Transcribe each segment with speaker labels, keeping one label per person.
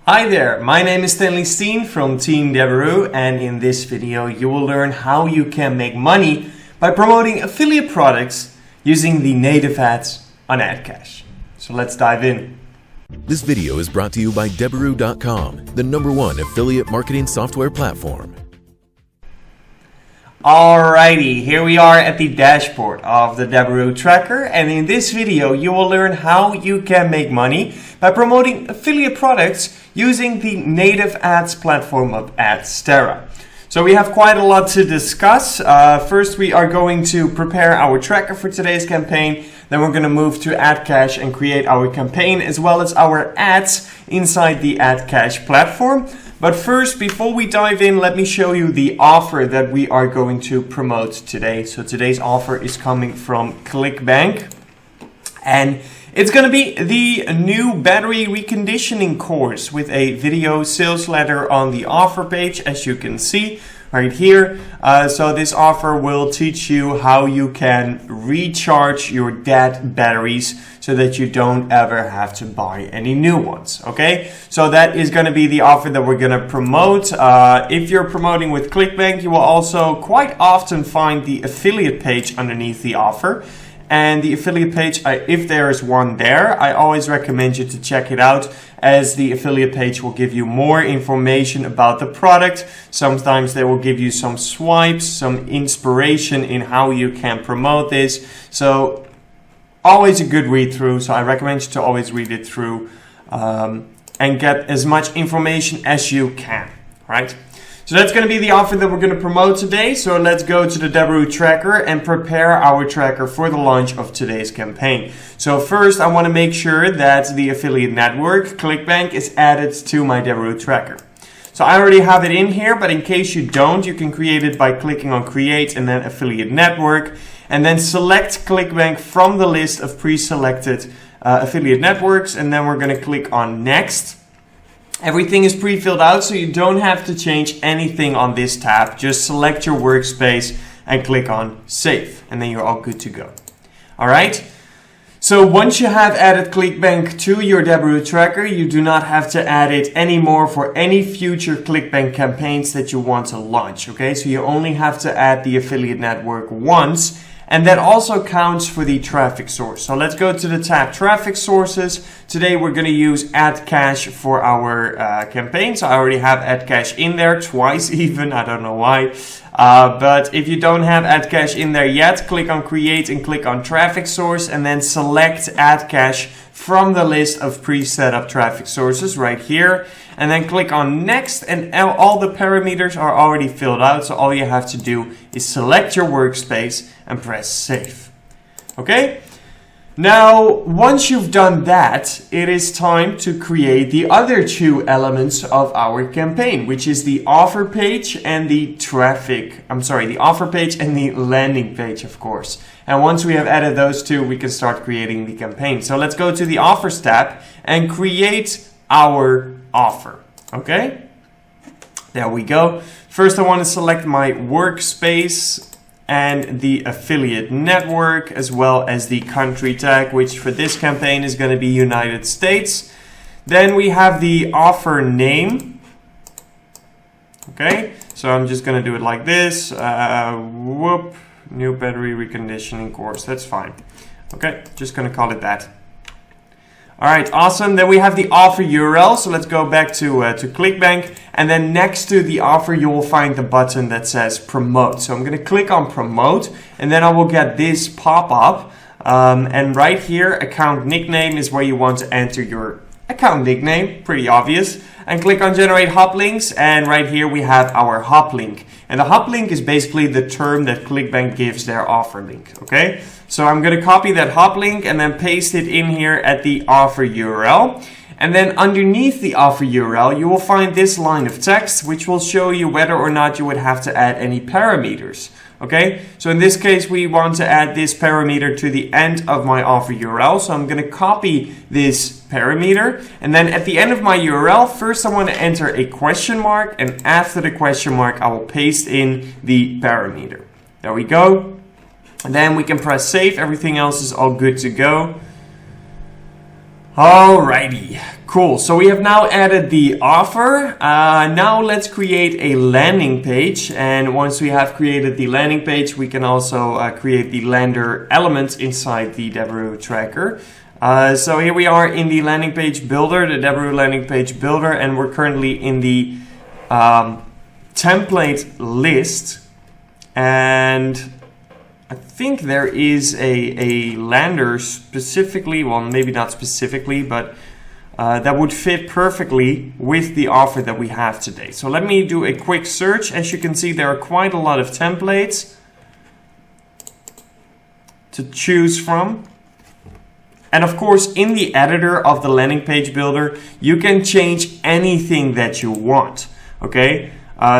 Speaker 1: Hi there, my name is Stanley Steen from Team Deberoo, and in this video you will learn how you can make money by promoting affiliate products using the native ads on AdCash. So let's dive in.
Speaker 2: This video is brought to you by Deberoo.com, the #1 affiliate marketing software platform.
Speaker 1: Alrighty, here we are at the dashboard of the Deberoo tracker, and in this video you will learn how you can make money by promoting affiliate products using the native ads platform of Adstera. So we have quite a lot to discuss. First we are going to prepare our tracker for today's campaign, then we're going to move to AdCash and create our campaign as well as our ads inside the AdCash platform. But first, before we dive in, let me show you the offer that we are going to promote today. So today's offer is coming from ClickBank, and it's going to be the new battery reconditioning course with a video sales letter on the offer page, as you can see right here. So this offer will teach you how you can recharge your dead batteries so that you don't ever have to buy any new ones. Okay, so that is going to be the offer that we're going to promote. If you're promoting with ClickBank, you will also quite often find the affiliate page underneath the offer. And the affiliate page, if there is one there, I always recommend you to check it out, as the affiliate page will give you more information about the product. Sometimes they will give you some swipes, some inspiration in how you can promote this. So always a good read through. So I recommend you to always read it through and get as much information as you can, right? So that's going to be the offer that we're going to promote today. So let's go to the Deberoo tracker and prepare our tracker for the launch of today's campaign. So first, I want to make sure that the affiliate network, ClickBank, is added to my Deberoo tracker. So I already have it in here, but in case you don't, you can create it by clicking on Create and then Affiliate Network, and then select ClickBank from the list of pre-selected affiliate networks, and then we're going to click on Next. Everything is pre-filled out, so you don't have to change anything on this tab. Just select your workspace and click on Save, and then you're all good to go. All right. So once you have added ClickBank to your Deberoo tracker, you do not have to add it anymore for any future ClickBank campaigns that you want to launch. Okay, so you only have to add the affiliate network once. And that also counts for the traffic source. So let's go to the tab Traffic Sources. Today we're going to use AdCash for our campaign. So I already have AdCash in there twice even. I don't know why. But if you don't have AdCash in there yet, click on Create and click on Traffic Source, and then select AdCash from the list of pre-set up traffic sources right here. And then click on Next, and all the parameters are already filled out. So all you have to do is select your workspace and press Save. Okay? Now, once you've done that, it is time to create the other two elements of our campaign, which is the offer page and the the offer page and the landing page, of course. And once we have added those two, we can start creating the campaign. So let's go to the Offers tab and create our offer. Okay? There we go. First, I want to select my workspace and the affiliate network, as well as the country tag, which for this campaign is going to be United States. Then we have the offer name. Okay, so I'm just going to do it like this. New battery reconditioning course. That's fine. Okay, just going to call it that. All right, awesome. Then we have the offer URL. So let's go back to ClickBank, and then next to the offer, you will find the button that says Promote. So I'm going to click on Promote, and then I will get this pop up. And right here, account nickname is where you want to enter your account nickname. Pretty obvious. And click on Generate Hop Links, and right here we have our hop link. And the hop link is basically the term that ClickBank gives their offer link. Okay, so I'm going to copy that hop link and then paste it in here at the offer URL. And then underneath the offer URL, you will find this line of text, which will show you whether or not you would have to add any parameters. Okay, so in this case, we want to add this parameter to the end of my offer URL. So I'm going to copy this parameter. And then at the end of my URL, first I want to enter a question mark. And after the question mark, I will paste in the parameter. There we go. And then we can press save. Everything else is all good to go. Alrighty, Cool, so we have now added the offer. Now let's create a landing page. And once we have created the landing page, we can also create the lender elements inside the Deberoo tracker. So here we are in the landing page builder, the Deberoo landing page builder, and we're currently in the template list. And I think there is a lander specifically, well, maybe not specifically, but that would fit perfectly with the offer that we have today. So let me do a quick search. As you can see, there are quite a lot of templates to choose from. And of course, in the editor of the landing page builder, you can change anything that you want, okay?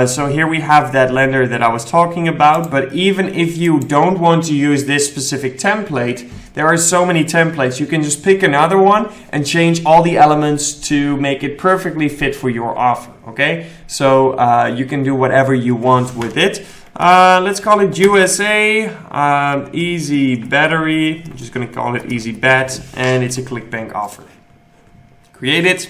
Speaker 1: So here we have that lender that I was talking about, but even if you don't want to use this specific template, there are so many templates. You can just pick another one and change all the elements to make it perfectly fit for your offer, okay? So you can do whatever you want with it. Let's call it USA, Easy Battery. I'm just gonna call it Easy Bet, and it's a ClickBank offer. Create it.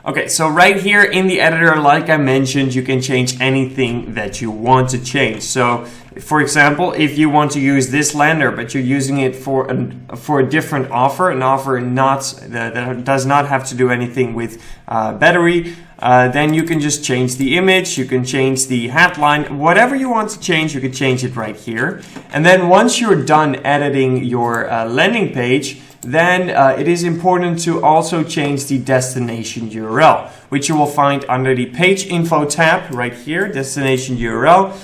Speaker 1: Okay, so right here in the editor, like I mentioned, you can change anything that you want to change. So, for example, if you want to use this lender, but you're using it for a different offer, an offer that does not have to do anything with battery, then you can just change the image, you can change the headline, whatever you want to change, you can change it right here. And then once you're done editing your landing page, then it is important to also change the destination URL, which you will find under the page info tab right here, destination URL.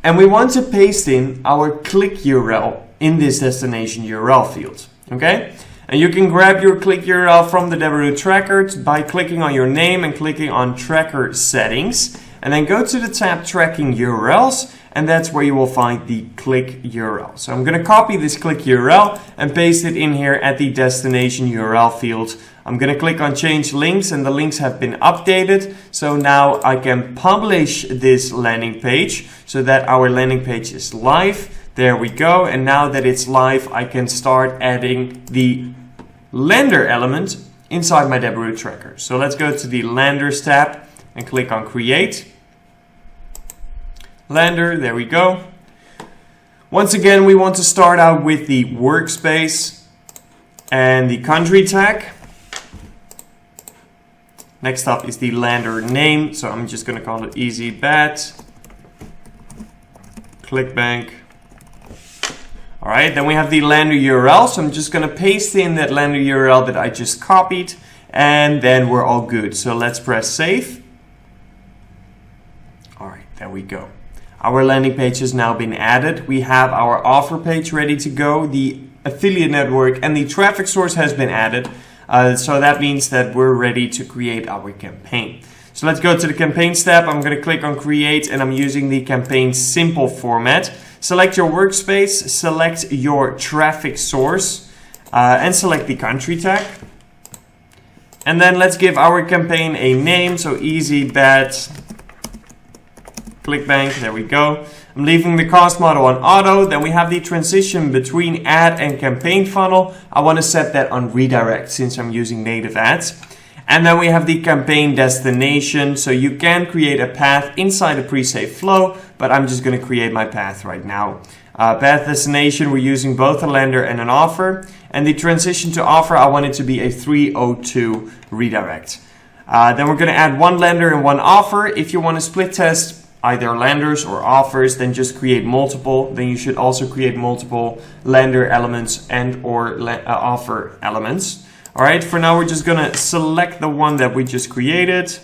Speaker 1: And we want to paste in our click URL in this destination URL field, okay? And you can grab your click URL from the Deberoo tracker by clicking on your name and clicking on tracker settings, and then go to the tab tracking URLs, and that's where you will find the click URL. So I'm going to copy this click URL and paste it in here at the destination URL field. I'm going to click on change links, and the links have been updated. So now I can publish this landing page so that our landing page is live. There we go. And now that it's live, I can start adding the lender element inside my Deberoo tracker. So let's go to the Landers tab and click on Create. Lender, there we go. Once again, we want to start out with the workspace and the country tag. Next up is the lender name. So I'm just going to call it Easy Bet, ClickBank. All right, then we have the lender URL. So I'm just going to paste in that lender URL that I just copied, and then we're all good. So let's press save. All right, there we go. Our landing page has now been added. We have our offer page ready to go. The affiliate network and the traffic source has been added. So that means that we're ready to create our campaign. So let's go to the campaigns tab. I'm going to click on create, and I'm using the campaign simple format. Select your workspace, select your traffic source, and select the country tag. And then let's give our campaign a name. So Easy Bet, ClickBank, there we go. I'm leaving the cost model on auto. Then we have the transition between ad and campaign funnel. I want to set that on redirect since I'm using native ads. And then we have the campaign destination. So you can create a path inside a pre-save flow, but I'm just going to create my path right now. Path destination, we're using both a lender and an offer. And the transition to offer, I want it to be a 302 redirect. Then we're going to add one lender and one offer. If you want to split test either lenders or offers, then just create multiple. Then you should also create multiple lender elements and or offer elements. All right, for now we're just gonna select the one that we just created.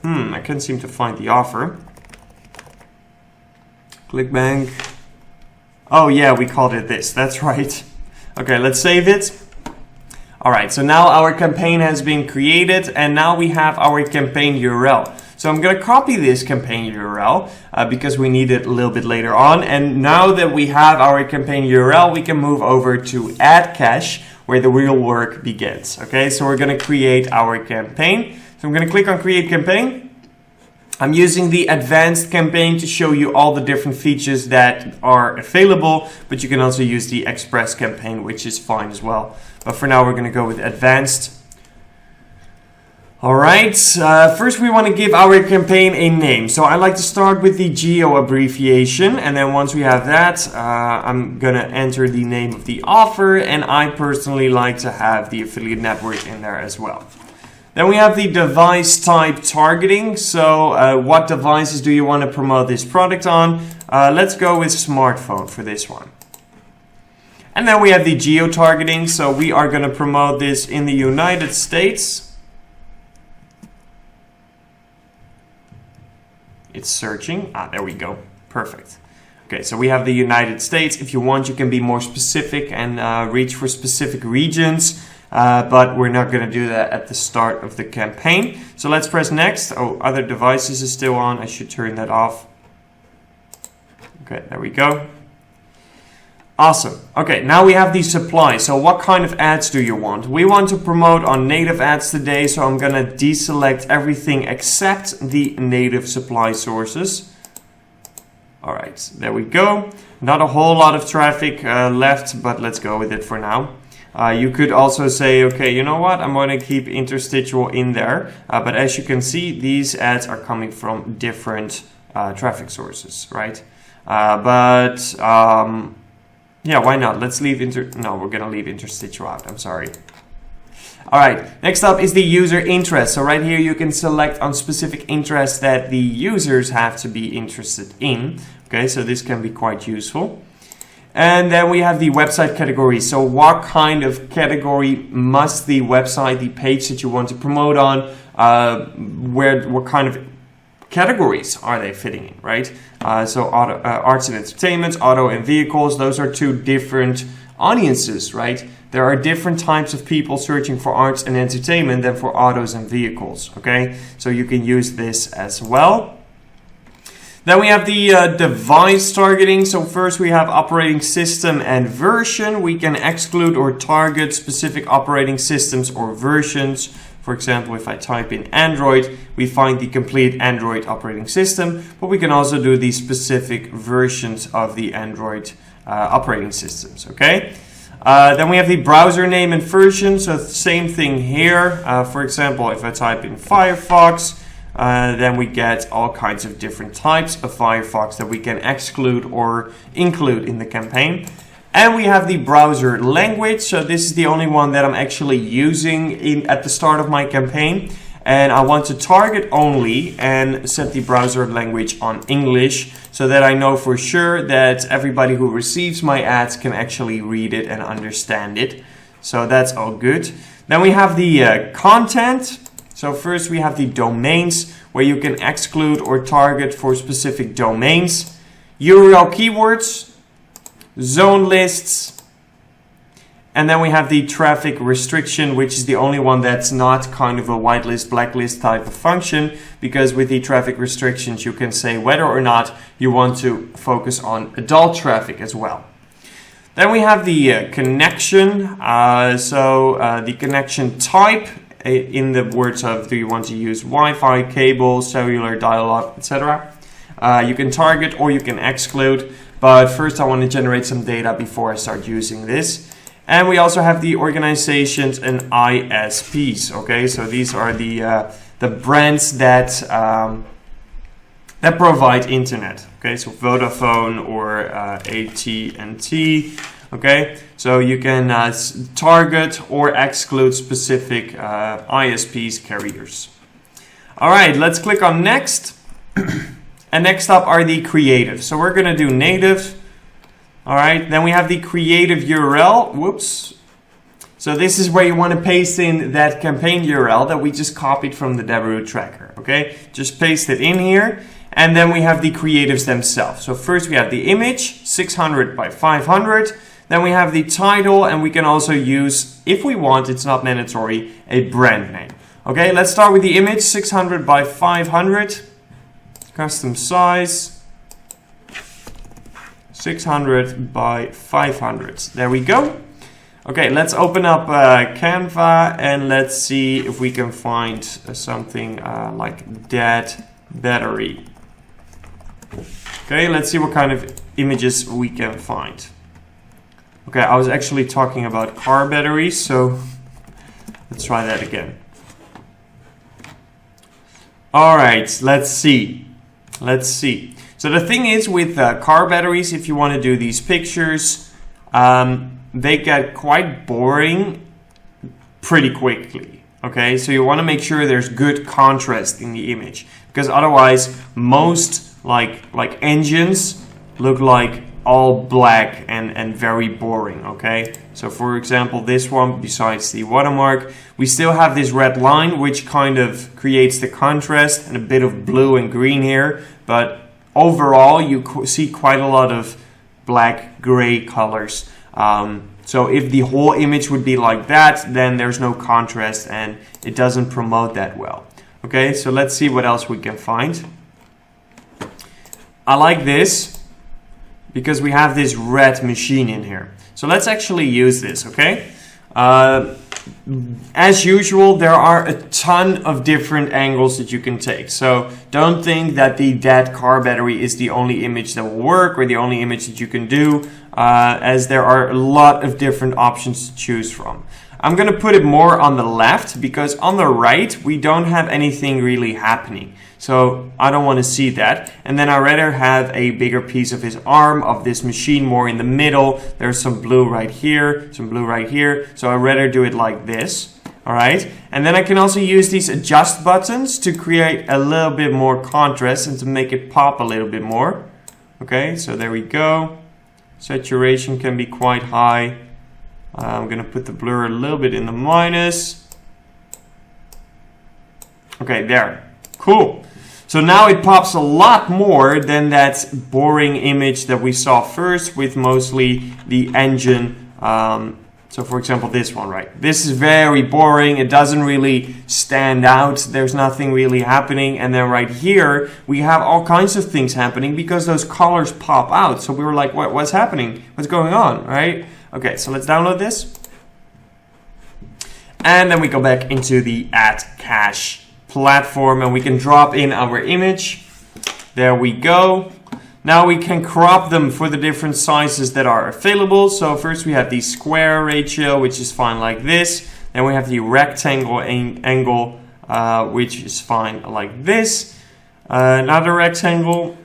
Speaker 1: I can't seem to find the offer. ClickBank. Oh yeah, we called it this, that's right. Okay, let's save it. All right, so now our campaign has been created, and now we have our campaign URL. So I'm going to copy this campaign URL because we need it a little bit later on. And now that we have our campaign URL, we can move over to AdCash, where the real work begins. Okay, so we're going to create our campaign. So I'm going to click on Create Campaign. I'm using the advanced campaign to show you all the different features that are available, but you can also use the express campaign, which is fine as well. but for now we're going to go with advanced. Alright, first we want to give our campaign a name. So I like to start with the geo abbreviation, and then once we have that, I'm going to enter the name of the offer, and I personally like to have the affiliate network in there as well. Then we have the device type targeting. So what devices do you want to promote this product on? Let's go with smartphone for this one. And then we have the geo targeting. So we are going to promote this in the United States. It's searching. There we go. Perfect. Okay, so we have the United States. If you want, you can be more specific and reach for specific regions, but we're not going to do that at the start of the campaign. So let's press next. Oh, other devices is still on. I should turn that off. Okay, there we go. Awesome. Okay, now we have the supply. So what kind of ads do you want? We want to promote on native ads today, so I'm going to deselect everything except the native supply sources. All right, there we go. Not a whole lot of traffic left, but let's go with it for now. You could also say, okay, you know what? I'm going to keep interstitial in there. But as you can see, these ads are coming from different traffic sources, right? Yeah, why not? Let's leave no, we're going to leave interstitial out. I'm sorry. All right, next up is the user interest. So right here you can select on specific interests that the users have to be interested in. Okay, so this can be quite useful. And then we have the website category. So what kind of category must the website, the page that you want to promote on, what kind of categories are they fitting in, right? So arts and entertainment, auto and vehicles, those are two different audiences, right? There are different types of people searching for arts and entertainment than for autos and vehicles, okay? So you can use this as well. Then we have the device targeting. So first we have operating system and version. We can exclude or target specific operating systems or versions. For example, if I type in Android, we find the complete Android operating system, but we can also do the specific versions of the Android operating systems, okay? Then we have the browser name and version, so same thing here. For example, if I type in Firefox, then we get all kinds of different types of Firefox that we can exclude or include in the campaign. And we have the browser language. So this is the only one that I'm actually using at the start of my campaign. And I want to target only and set the browser language on English so that I know for sure that everybody who receives my ads can actually read it and understand it. So that's all good. Then we have the content. So first we have the domains where you can exclude or target for specific domains. URL keywords. Zone lists, and then we have the traffic restriction, which is the only one that's not kind of a whitelist, blacklist type of function, because with the traffic restrictions you can say whether or not you want to focus on adult traffic as well. Then we have the connection, the connection type, in the words of do you want to use Wi-Fi, cable, cellular, dial-up, etc. You can target or you can exclude. But first I want to generate some data before I start using this. And we also have the organizations and ISPs. Okay, so these are the brands that provide internet. Okay, so Vodafone or AT&T. Okay, so you can target or exclude specific ISPs carriers. All right, let's click on next. And next up are the creatives. So we're going to do native. All right. Then we have the creative URL. Whoops. So this is where you want to paste in that campaign URL that we just copied from the Deberoo tracker. Okay. Just paste it in here. And then we have the creatives themselves. So first we have the image, 600 by 500. Then we have the title, and we can also use, if we want, it's not mandatory, a brand name. Okay. Let's start with the image, 600 by 500. Custom size 600 by 500. There we go. Okay, let's open up Canva and let's see if we can find something like dead battery. Okay, let's see what kind of images we can find. Okay, I was actually talking about car batteries, so let's try that again. All right, let's see. So the thing is with car batteries, if you want to do these pictures, they get quite boring pretty quickly. Okay, so you want to make sure there's good contrast in the image, because otherwise most like engines look like all black and very boring. Okay, so for example this one, besides the watermark, we still have this red line which kind of creates the contrast, and a bit of blue and green here, but overall you see quite a lot of black gray colors. So if the whole image would be like that, then there's no contrast and it doesn't promote that well. Okay, so let's see what else we can find. I like this because we have this red machine in here. So let's actually use this, okay? As usual, there are a ton of different angles that you can take. So don't think that the dead car battery is the only image that will work or the only image that you can do, as there are a lot of different options to choose from. I'm going to put it more on the left because on the right we don't have anything really happening. So I don't want to see that. And then I'd rather have a bigger piece of his arm, of this machine, more in the middle. There's some blue right here, some blue right here. So I'd rather do it like this. All right. And then I can also use these adjust buttons to create a little bit more contrast and to make it pop a little bit more. Okay, so there we go. Saturation can be quite high. I'm going to put the blur a little bit in the minus. Okay, there. Cool. So now it pops a lot more than that boring image that we saw first with mostly the engine. So for example, this one, right? This is very boring. It doesn't really stand out. There's nothing really happening. And then right here, we have all kinds of things happening because those colors pop out. So we were like, what's happening? What's going on, right? Okay, so let's download this. And then we go back into the AdCash platform and we can drop in our image. There we go. Now we can crop them for the different sizes that are available. So first we have the square ratio, which is fine like this. Then we have the rectangle angle, which is fine like this. Another rectangle,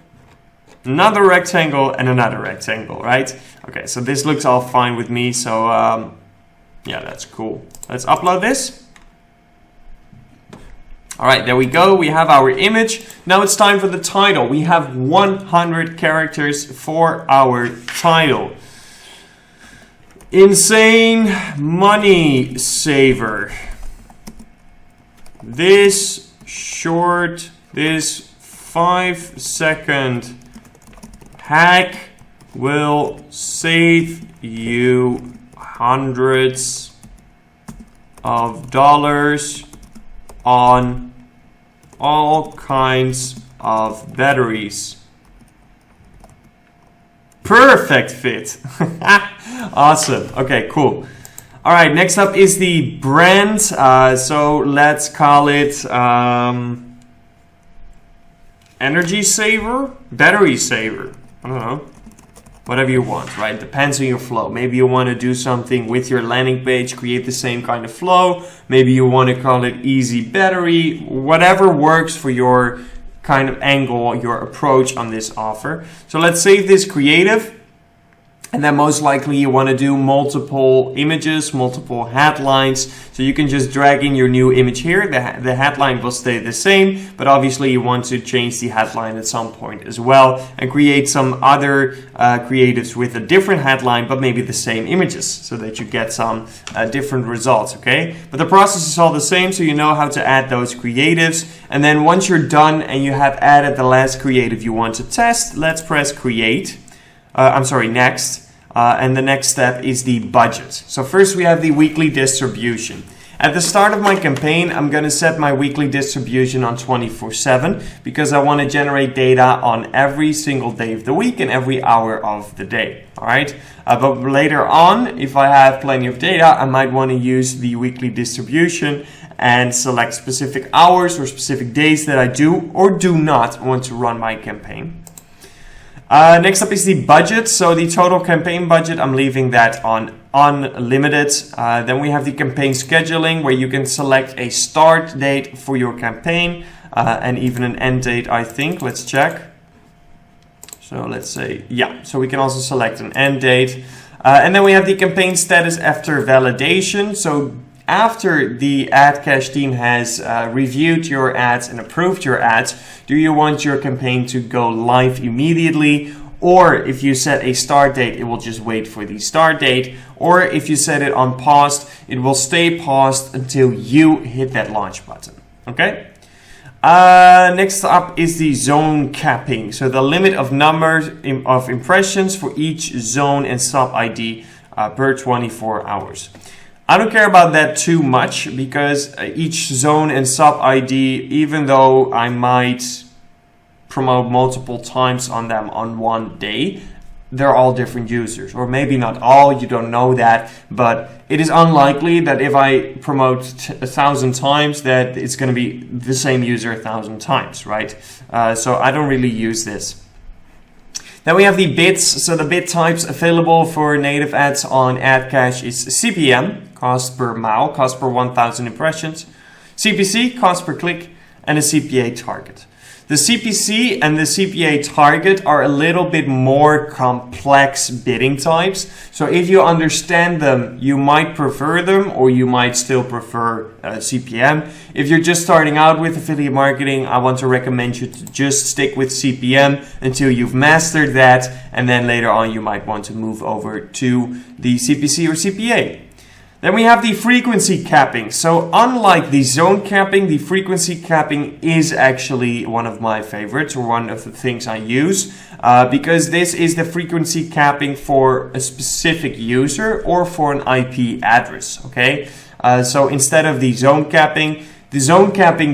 Speaker 1: and another rectangle, right? Okay, so this looks all fine with me. So yeah, that's cool. Let's upload this. All right, there we go. We have our image. Now it's time for the title. We have 100 characters for our title. Insane money saver. This 5-second hack will save you hundreds of dollars on all kinds of batteries. Perfect fit. Awesome. Okay, cool. All right, next up is the brand. So let's call it energy saver, battery saver. I don't know. Whatever you want, right? Depends on your flow. Maybe you want to do something with your landing page, create the same kind of flow. Maybe you want to call it easy battery. Whatever works for your kind of angle, your approach on this offer. So let's save this creative. And then most likely you want to do multiple images, multiple headlines. So you can just drag in your new image here. The headline will stay the same, but obviously you want to change the headline at some point as well and create some other creatives with a different headline, but maybe the same images so that you get some different results, okay? But the process is all the same, so you know how to add those creatives. And then once you're done and you have added the last creative you want to test, let's press create. Next. And the next step is the budget. So first we have the weekly distribution. At the start of my campaign, I'm going to set my weekly distribution on 24/7 because I want to generate data on every single day of the week and every hour of the day. All right. But later on, if I have plenty of data, I might want to use the weekly distribution and select specific hours or specific days that I do or do not want to run my campaign. Next up is the budget. So the total campaign budget, I'm leaving that on unlimited. Then we have the campaign scheduling, where you can select a start date for your campaign and even an end date, I think. Let's check. So let's say, yeah, so we can also select an end date. And then we have the campaign status after validation. So after the AdCash team has reviewed your ads and approved your ads, do you want your campaign to go live immediately? Or if you set a start date, it will just wait for the start date. Or if you set it on paused, it will stay paused until you hit that launch button. Okay? Next up is the zone capping. So the limit of numbers of impressions for each zone and sub ID per 24 hours. I don't care about that too much, because each zone and sub ID, even though I might promote multiple times on them on one day, they're all different users. Or maybe not all, you don't know that, but it is unlikely that if I promote 1,000 times that it's going to be the same user 1,000 times, right? So I don't really use this. Then we have the bids. So the bid types available for native ads on AdCash is CPM, cost per mile, cost per 1,000 impressions, CPC, cost per click, and a CPA target. The CPC and the CPA target are a little bit more complex bidding types. So if you understand them, you might prefer them, or you might still prefer CPM. If you're just starting out with affiliate marketing, I want to recommend you to just stick with CPM until you've mastered that. And then later on, you might want to move over to the CPC or CPA. Then we have the frequency capping. So unlike the zone capping, the frequency capping is actually one of my favorites, or one of the things I use, because this is the frequency capping for a specific user or for an IP address. Okay, so instead of the zone capping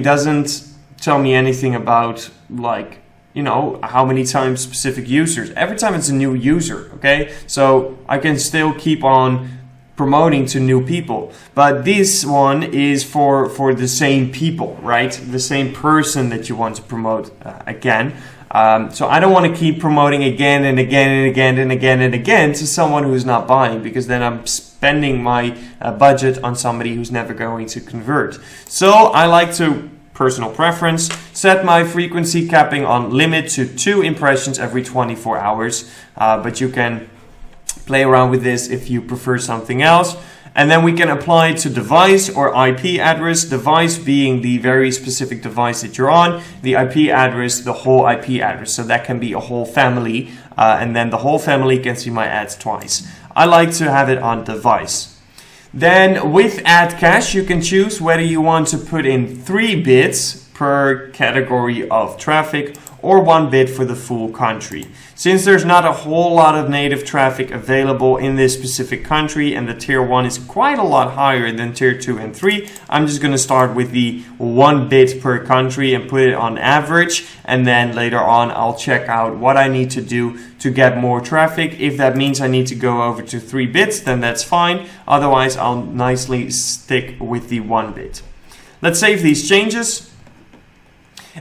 Speaker 1: doesn't tell me anything about, like, you know, how many times specific users. Every time it's a new user. Okay, so I can still keep on promoting to new people, but this one is for the same people, right? The same person that you want to promote again. So I don't want to keep promoting again and again and again and again and again to someone who's not buying, because then I'm spending my budget on somebody who's never going to convert. So I like to, personal preference, set my frequency capping on limit to 2 impressions every 24 hours, but you can play around with this if you prefer something else. And then we can apply it to device or IP address, device being the very specific device that you're on, the IP address, the whole IP address. So that can be a whole family, and then the whole family can see my ads twice. I like to have it on device. Then with AdCash, you can choose whether you want to put in 3 bids per category of traffic or 1 bid for the full country. Since there's not a whole lot of native traffic available in this specific country, and the tier 1 is quite a lot higher than tier 2 and 3, I'm just going to start with the 1 bid per country and put it on average, and then later on I'll check out what I need to do to get more traffic. If that means I need to go over to 3 bids, then that's fine. Otherwise, I'll nicely stick with the 1 bid. Let's save these changes.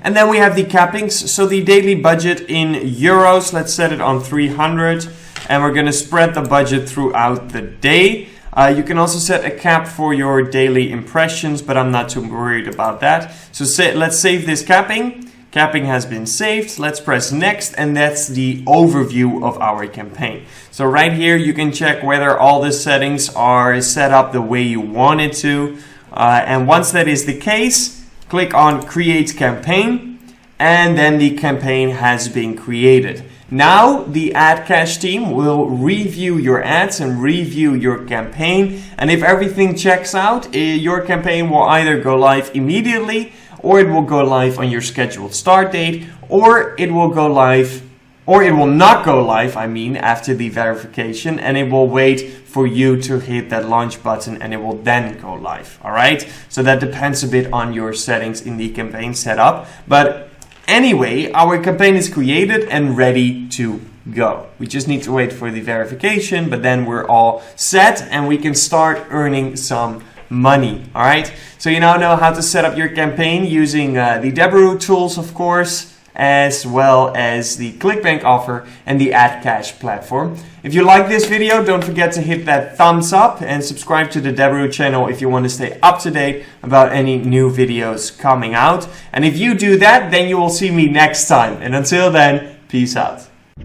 Speaker 1: And then we have the cappings. So the daily budget in euros, let's set it on 300, and we're going to spread the budget throughout the day. You can also set a cap for your daily impressions, but I'm not too worried about that. So let's save this capping. Capping has been saved. Let's press next, and that's the overview of our campaign. So right here you can check whether all the settings are set up the way you want it to. And once that is the case, click on Create Campaign, and then the campaign has been created. Now the AdCash team will review your ads and review your campaign, and if everything checks out, your campaign will either go live immediately, or it will go live on your scheduled start date, or it will go live, or it will not go live, after the verification, and it will wait for you to hit that launch button, and it will then go live. All right, so that depends a bit on your settings in the campaign setup, but anyway, our campaign is created and ready to go. We just need to wait for the verification, but then we're all set and we can start earning some money. All right, so you now know how to set up your campaign using the Deberoo tools, of course. as well as the ClickBank offer and the AdCash platform. If you like this video, don't forget to hit that thumbs up and subscribe to the Deberoo channel if you want to stay up to date about any new videos coming out. And if you do that, then you will see me next time. And until then, peace out.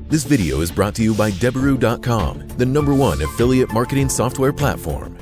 Speaker 2: This video is brought to you by Deberoo.com, the #1 affiliate marketing software platform.